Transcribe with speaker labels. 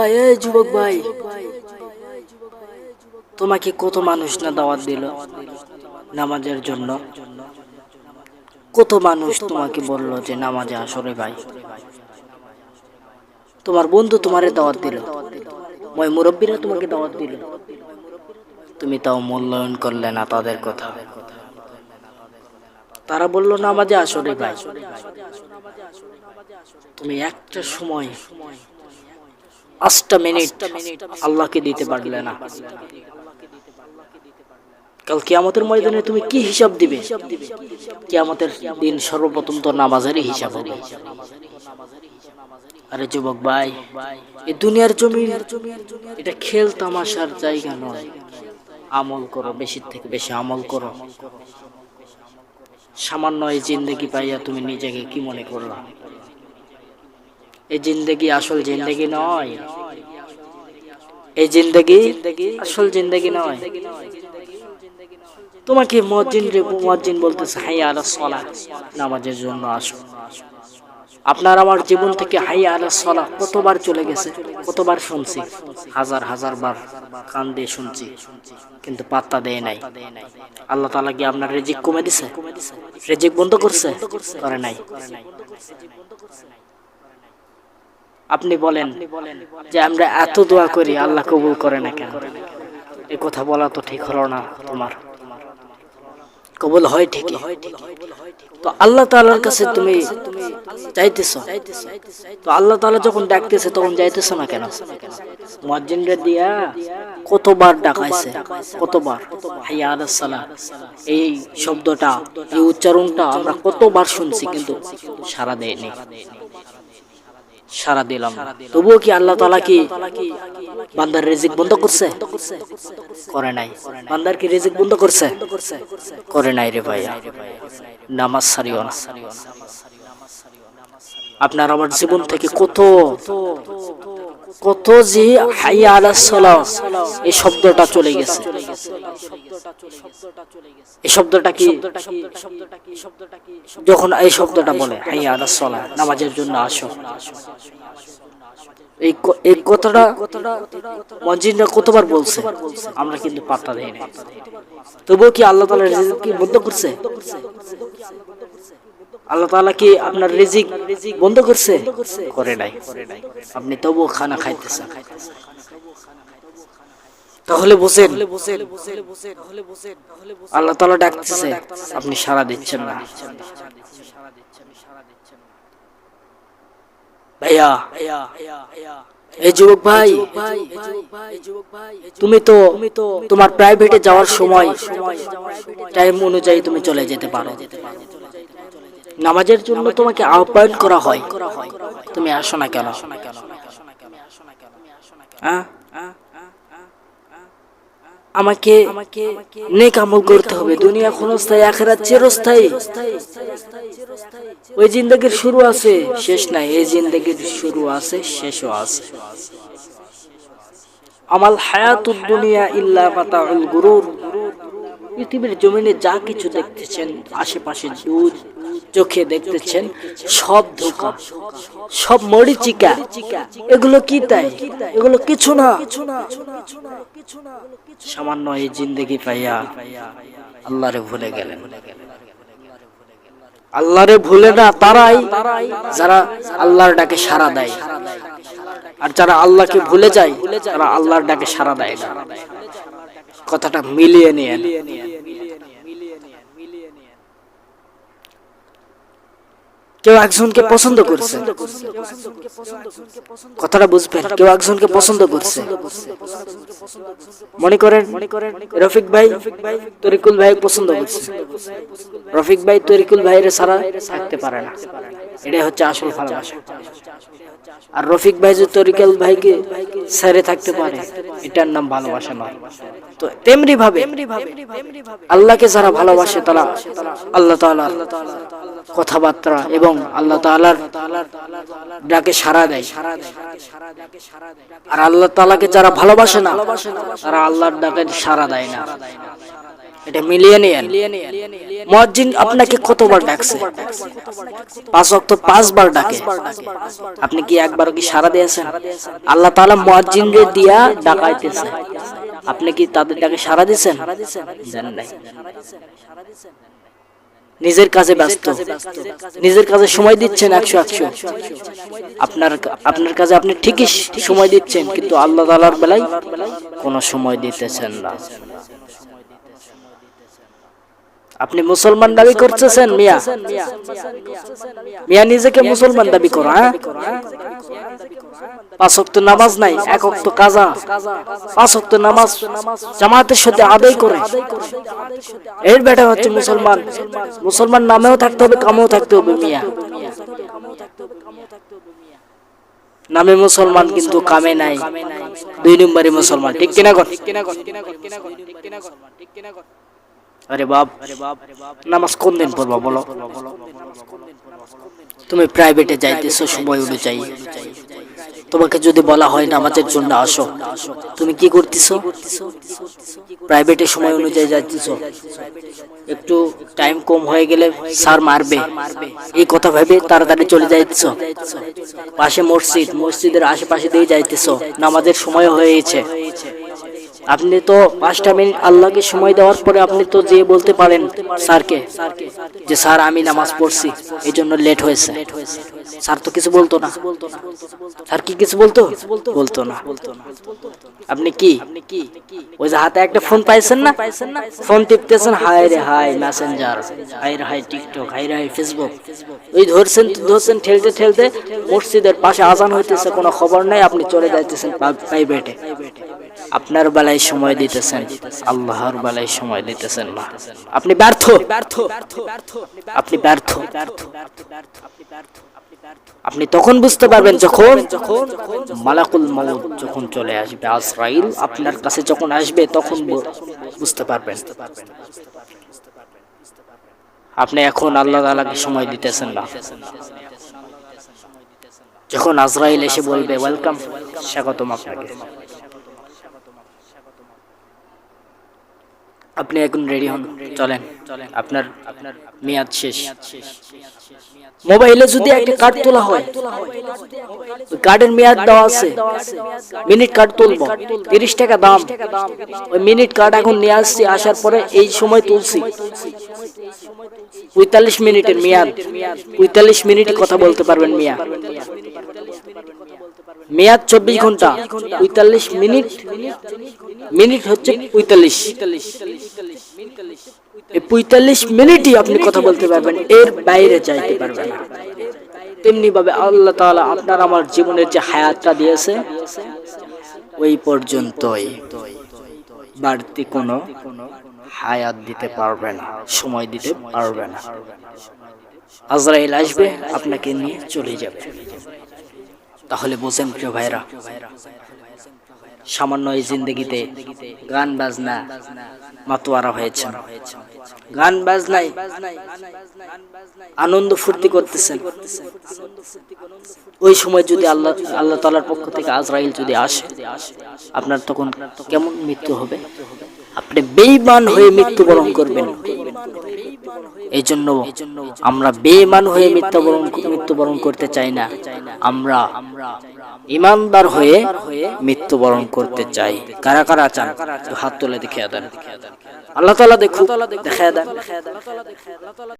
Speaker 1: ভাই, এই যুবক ভাই, তোমাকে কত মানুষ না দাওয়াত দিল নামাজের জন্য? কত মানুষ তোমাকে বলল যে নামাজে আসো রে ভাই। তোমার বন্ধু তোমারে দাওয়াত দিল, ওই মুরব্বীরা তোমাকে দাওয়াত দিল, তুমি তাও মূল্যায়ন করলে না তাদের কথা। তারা বলল নামাজে আসো রে ভাই, তুমি একটা সময় 5টা মিনিট আল্লাহকে দিতে পারলে না। কাল কিয়ামতের ময়দানে তুমি কি হিসাব দিবে? কিয়ামতের দিন সর্বপ্রথম তো নামাজেরই হিসাব হবে। আরে যুবক ভাই, এই দুনিয়ার জমিন এটা খেল তামাশার জায়গা নয়। আমল করো, বেশি থেকে বেশি আমল করো। সামান্য এই জিন্দেগি পাইয়া তুমি নিজেকে কি মনে করলা? এই জিন্দেগি আসল জিন্দেগি নয়। এই জিন্দেগি আসল জিন্দেগি নয়। তোমাকে মুয়াজ্জিন বলতেছে হাইয়া আলাস সালাহ, নামাজের জন্য আসো। আপনার আমার জীবন থেকে হাইয়া আলাস সালাহ কতবার চলে গেছে, কতবার শুনছি, হাজার হাজার বার কান দিয়ে শুনছি, কিন্তু পাত্তা দেয় নাই। আল্লাহ তাআলা কি আপনার রিজিক কমে দিছে? রিজিক বন্ধ করছে? করে নাই। আপনি বলেন যে আমরা এত দোয়া করি আল্লাহ কবুল করে না কেন? এই কথা বলা তো ঠিক হলো না। তোমার কবুল হয় ঠিকই, তো আল্লাহ তাআলার কাছে তুমি যাইতেছো, তো আল্লাহ তাআলা যখন ডাকতেছে তখন যাইতেছো না কেন? মুয়াজ্জিনরে দিয়া কতবার ডাকাইছে, কতবার হাইয়া আলাস সালাহ এই শব্দটা, এই উচ্চারণটা আমরা কতবার শুনছি, কিন্তু সাড়া দেয়নি। সাড়া দিলাম, তবুও কি আল্লাহ তাআলা কি বান্দার রিজিক বন্ধ করছে? করে নাই। বান্দার কি রিজিক বন্ধ করছে? করে নাই রে ভাইয়া। নামাজ ছাড়িও না। আপনার আমার জীবন থেকে কত কত যে হাইয়া আলাস সালাহ এই শব্দটা চলে গেছে। এই শব্দটা কি, যখন এই শব্দটা বলে হাইয়া আলাস সালাহ, নামাজের জন্য আসো, এই কথাটা মুয়াজ্জিনরা কতবার বলছে, আমরা কিন্তু পাত্তা দেই না। তবুও কি আল্লাহ তাআলা রিজিক কি বন্ধ করছে? আল্লাহ তাআলা কি আপনার রিজিক বন্ধ করছে? করে নাই। আপনি তবুও খানা খাইতেছেন। তাহলে বুঝেন আল্লাহ তাআলা ডাকতেছে, আপনি সাড়া দিচ্ছেন না। ভাইয়া, এই যুবক ভাই, তুমি তো তোমার প্রাইভেটে যাওয়ার সময় টাইম অনুযায়ী তুমি চলে যেতে পারো। নামাজের জন্য তোমাকে আহ্বান করা হয়, তুমি আসো না কেন? আমাকে নেক আমল করতে হবে। দুনিয়া ক্ষণস্থায়ী, আখিরাত চিরস্থায়ী। ওই জিন্দেগির শুরু আছে, শেষ নাই। এই জিন্দেগির শুরু আছে, শেষও আছে। আমাল হায়াতুদ দুনিয়া ইল্লা মাতাউল গুরুর। পৃথিবীর জমিনে যা কিছু দেখতেছেন, আশেপাশে দূর চোখে দেখতেছেন, সব ধোঁকা, সব মরিচিকা। এগুলো কি তাই? এগুলো কিছু না। সামান্য এই জিন্দেগি পাইয়া আল্লাহরে ভুলে গেলেন। আল্লাহরে ভুলে না তারাই যারা আল্লাহর ডাকে সাড়া দেয়, আর যারা আল্লাহকে ভুলে যায় তারা আল্লাহর ডাকে সাড়া দেয় না। কথাটা মিলিয়ে নিয়ে কেউ একজনকে পছন্দ করছে, কথাটা বুঝবেন, কেউ একজনকে পছন্দ করছে। মনে করেন রফিক ভাই তরিকুল ভাই পছন্দ করছে। রফিক ভাই তরিকুল ভাইয়ের ছাড়া থাকতে পারে না, এটাই হচ্ছে আসল ভালোবাসা। আর রফিক ভাই যে তরিকুল ভাইকে ছেড়ে থাকতে পারে, এটার নাম ভালোবাসা নয়। তো তেমনি ভাবে আল্লাহকে যারা ভালোবাসে তারা আল্লাহ তাআলার কথাবার্তা এবং আল্লাহ তাআলার ডাকে সাড়া দেয়। আর আল্লাহ তাআলাকে যারা ভালোবাসে না তারা আল্লাহর ডাকে সাড়া দেয় না। এটা মিলিয়ে নিয়েন। মুয়াজ্জিন আপনাকে কতবার ডাকছে? 5 ওয়াক্ত 5 বার ডাকে। আপনি কি একবারও কি সাড়া দিয়েছেন? আল্লাহ তাআলা মুয়াজ্জিনদের দিয়া ডাকাইতেছে, আপনি কি তাদের ডাকে সাড়া দিয়েছেন? দেন নাই। নিজের কাজে ব্যস্ত, নিজের কাজে সময় দিচ্ছেন 100 আপনার কাজে আপনি ঠিকই সময় দিচ্ছেন, কিন্তু আল্লাহ তাআলার বেলায় কোনো সময় দিতেছেন না। আপনি মুসলমান দাবি করতেছেন মিয়া, মিয়া নিজেকে মুসলমান দাবি করো, হ্যাঁ? 5 ওয়াক্ত নামাজ নাই, 1 ওয়াক্ত কাজা, 5 ওয়াক্ত নামাজ জামাতের সাথে আদায় করে, এর বেটা হচ্ছে মুসলমান। মুসলমান নামেও থাকতে হবে, কামেও থাকতে হবে মিয়া। নামে মুসলমান কিন্তু কামে নাই, 2 নম্বরই মুসলমান, ঠিক কিনা কর? আরে বাপ, নামাজ কোন দিন পড়বা বলো? তুমি প্রাইভেটে যাইতেছো সময় অনুযায়ী, তোমাকে যদি বলা হয় নামাজের জন্য আসো, তুমি কি করতেছো? প্রাইভেটে সময় অনুযায়ী যাইতেছো, একটু টাইম কম হয়ে গেলে স্যার মারবে এই কথা ভেবে তাড়াতাড়ি চলে যাইতেছো। পাশে মসজিদ, মসজিদের আশেপাশে দিয়ে যাইতেছো, নামাজের সময় হয়েছে। আপনি তো 5টা মিনিট আল্লাহকে সময় দেওয়ার পরে আপনি তো যে বলতে পারেন স্যারকে যে স্যার আমি নামাজ পড়ছি এই জন্য লেট হয়েছে। স্যার তো কিছু বলতো না। স্যার কি কিছু বলতো? বলতো না। আপনি কি ওই যে হাতে একটা ফোন পাইছেন না, ফোন টিপতেছেন, হাই রে হাই মেসেঞ্জার, হাই রে হাই টিকটক, হাই রে হাই ফেসবুক, ওই ধরছেন ঠেলতে ঠেলতে মসজিদের পাশে আজান হইতেছে, কোনো খবর নাই, আপনি চলে যাইতেছেন প্রাইভেটে। আপনার বেলায় সময় দিতেছেন, আল্লাহর বেলায় সময় দিতেছেন না। আপনি ব্যর্থ, আপনি ব্যর্থ। আপনি তখন বুঝতে পারবেন যখন মালাকুল মউত যখন চলে আসবে, আজরাইল আপনার কাছে যখন আসবে তখন বুঝতে পারবেন। আপনি এখন আল্লাহ তাআলাকে সময় দিতেছেন না। যখন আজরাইল এসে বলবে ওয়েলকাম, স্বাগতম আপনাকে, আপনি এখন রেডি হন, চলেন, আপনার মেয়াদ শেষ। মোবাইলে যদি একটা কার্ড তোলা হয়, কার্ডের মেয়াদ দেওয়া আছে, মিনিট কার্ড তুলবো 30 টাকা দাম, ওই মিনিট কার্ড এখন নিয়ে আসছি, আসার পরে এই সময় তুলছি, 45 মিনিটের মেয়াদ, 45 মিনিটে কথা বলতে পারবেন মিয়া। মেয়াদ 24 ঘন্টা, 45 মিনিট, মিনিট হচ্ছে 45, এই 45 মিনিটই আপনি কথা বলতে পারবেন, এর বাইরে যাইতে পারবেন না। তেমনি ভাবে আল্লাহ তাআলা আপনার আমার জীবনের যে হায়াতটা দিয়েছে ওই পর্যন্তই, বাড়তি কোনো হায়াত দিতে পারবে না, সময় দিতে পারবে না। আজরাইল আসবে, আপনাকে নিয়ে চলে যাবে। তাহলে বোঝেন প্রিয় ভাইরা, সামান্য এই জিন্দগিতে গান বাজনা মাতোয়ারা হয়েছে, গান বাজনায় আনন্দ ফুর্তি করতেছেন, ওই সময় যদি আল্লাহ তাআলার পক্ষ থেকে আজরাইল যদি আসে, আপনার তখন কেমন মৃত্যু হবে? আপনি বেঈমান হয়ে মৃত্যুবরণ করবেন। এই জন্য আমরা বেঈমান হয়ে মৃত্যুবরণ করতে চাই না, আমরা ঈমানদার হয়ে মৃত্যুবরণ করতে চাই। কারা কারা চান হাত তুলে দেখিয়ে দেন। আল্লাহ তাআলা দেখুক, দেখায় দেন।